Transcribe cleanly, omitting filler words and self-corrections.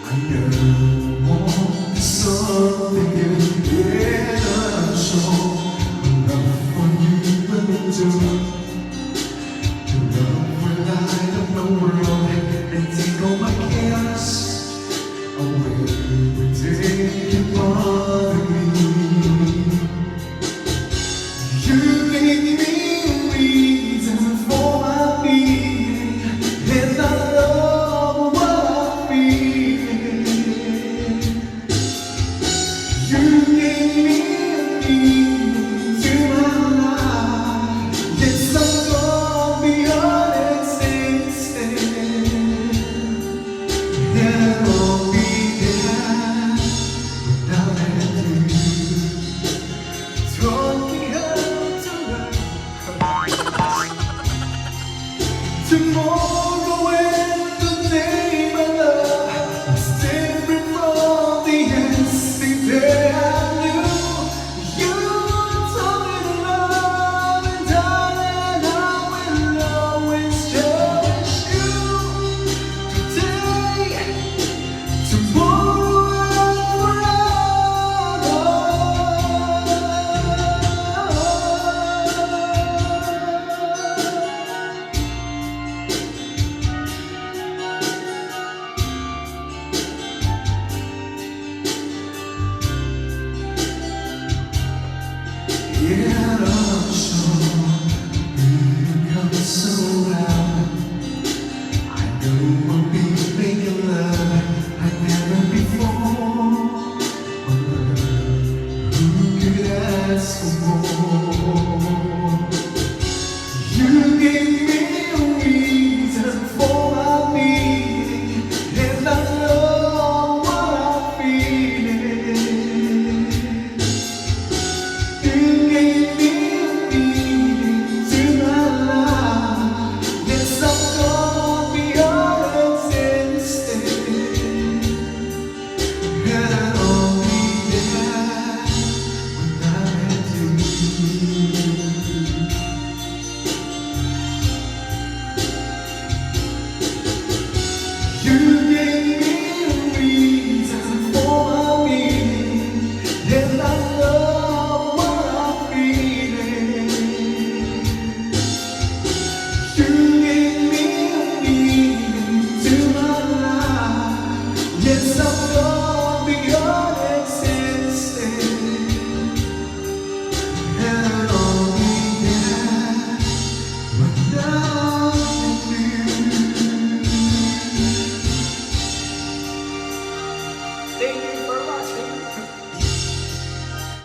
I know there's something you cannot show. Love for you will do. Your love will light up the world and take all my chaos away. Take it bother me. You gave me a reason for my being, and I love what I feel. You gave me a meaning to my life. Yes, I'm gone beyond existence, and I won't be there without you. Taught me how to love. Tomorrow and the day, my love, is different from the yesterday I knew. You taught me to love, and darling, I will always cherish you. Today, tomorrow, and yeah, I'm sure you come so loud. I know I'll be making love like never before. Who could ask for more? You gave me a reason for my being, and I know what I'm feeling. You gave me a meaning to my life. Yes, I'm gone beyond existence, and